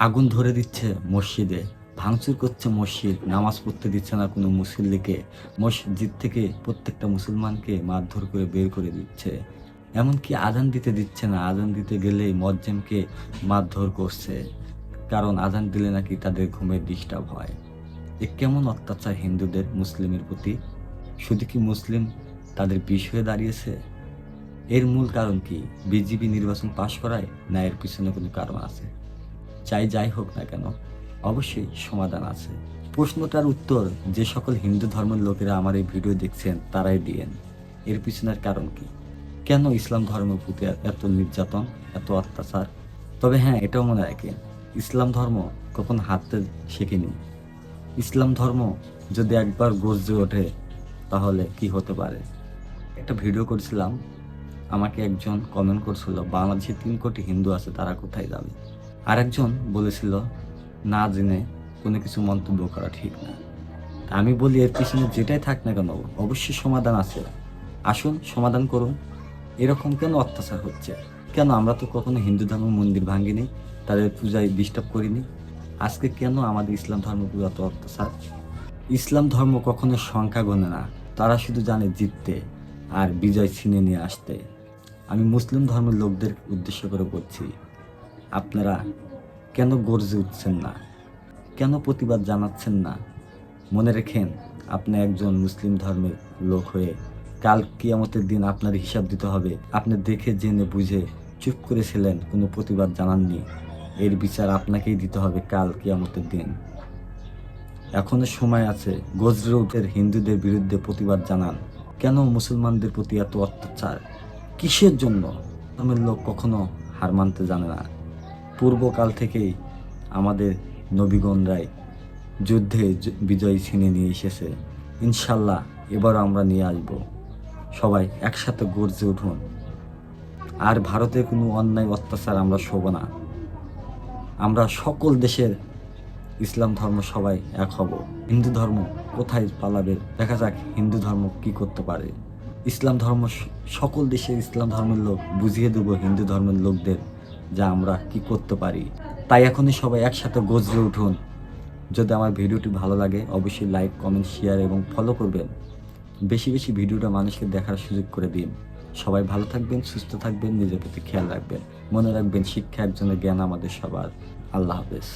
আগুন ধরে দিচ্ছে মসজিদে, ভাঙচুর করছে মসজিদ, নামাজ পড়তে দিচ্ছে না কোনো মুসল্লিকে, মসজিদ থেকে প্রত্যেকটা মুসলমানকে মারধর করে বের করে দিচ্ছে। এমনকি আজান দিতে দিচ্ছে না, আজান দিতে গেলেই মুয়াজ্জিনকে মারধর করছে, কারণ আজান দিলে নাকি তাদের ঘুমের ডিস্টার্ব হয়। এ কেমন অত্যাচার হিন্দুদের মুসলিমের প্রতি! শুধু কি মুসলিম তাদের বিষ হয়ে দাঁড়িয়েছে? এর মূল কারণ কি? বিজিবি নির্বাচন পাশ করায়, না এর পিছনে কোনো কারণ আছে? যাই হোক না কেন, অবশ্যই সমাধান আছে। প্রশ্নটার উত্তর যে সকল হিন্দু ধর্মের লোকেরা আমার এই ভিডিও দেখছেন তারাই দিয়েন। এর পিছনের কারণ কি? কেন ইসলাম ধর্মের প্রতি এত নির্যাতন, এত অত্যাচার? তবে হ্যাঁ, এটাও মনে রাখেন, ইসলাম ধর্ম কখনো হাঁটতে শেখেনি। ইসলাম ধর্ম যদি একবার গর্জে ওঠে তাহলে কি হতে পারে? একটা ভিডিও করেছিলাম, আমাকে একজন কমেন্ট করছিল, বাংলাদেশে 3 কোটি হিন্দু আছে, তারা কোথায় যাবে? আরেকজন বলেছিল, না জেনে কোনো কিছু মন্তব্য করা ঠিক না। আমি বলি, এর পিছনে যেটাই থাক না কেন, অবশ্যই সমাধান আছে। আসুন সমাধান করুন। এরকম কেন অত্যাচার হচ্ছে? কেন আমরা তো কখনো হিন্দু ধর্মের মন্দির ভাঙিনি, তাদের পূজায় ডিস্টার্ব করিনি। আজকে কেন আমাদের ইসলাম ধর্মের উপর এত অত্যাচার? ইসলাম ধর্ম কখনো সংখ্যা গণে না, তারা শুধু জানে জিততে আর বিজয় ছিনিয়ে নিয়ে আসতে। আমি মুসলিম ধর্মের লোকদের উদ্দেশ্য করে বলছি, আপনারা কেন গর্জে উঠছেন না? কেন প্রতিবাদ জানাচ্ছেন না? মনে রেখেন, আপনি একজন মুসলিম ধর্মের লোক হয়ে কাল কিয়ামতের দিন আপনার হিসাব দিতে হবে। আপনি দেখে জেনে বুঝে চুপ করেছিলেন, কোনো প্রতিবাদ জানাননি, এর বিচার আপনাকেই দিতে হবে কাল কিয়ামতের দিন। এখনো সময় আছে, গর্জে উঠে হিন্দুদের বিরুদ্ধে প্রতিবাদ জানান। কেন মুসলমানদের প্রতি এত অত্যাচার? কিসের জন্য? ধর্মের লোক কখনো হার মানতে জানে না। পূর্বকাল থেকেই আমাদের নবীগণরাই যুদ্ধে বিজয় ছিনিয়ে নিয়ে এসেছে। ইনশাল্লাহ এবারও আমরা নিয়ে আসব। সবাই একসাথে গর্জে উঠুন। আর ভারতের কোনো অন্যায় অত্যাচার আমরা সব না। আমরা সকল দেশের ইসলাম ধর্ম সবাই এক হব। হিন্দু ধর্ম কোথায় পালাবে? দেখা যাক হিন্দু ধর্ম কি করতে পারে। ইসলাম ধর্ম, সকল দেশের ইসলাম ধর্মের লোক বুঝিয়ে দেব হিন্দু ধর্মের লোকদের যা আমরা কি করতে পারি। তাই এখনই সবাই একসাথে গর্জে উঠুন। যদি আমার ভিডিওটি ভালো লাগে অবশ্যই লাইক, কমেন্ট, শেয়ার এবং ফলো করবেন। বেশি বেশি ভিডিওটা মানুষকে দেখার সুযোগ করে দিন। সবাই ভালো থাকবেন, সুস্থ থাকবেন, নিজের প্রতি খেয়াল রাখবেন। মনে রাখবেন, শিক্ষা একজনের, জ্ঞান আমাদের সবার। আল্লাহ হাফেজ।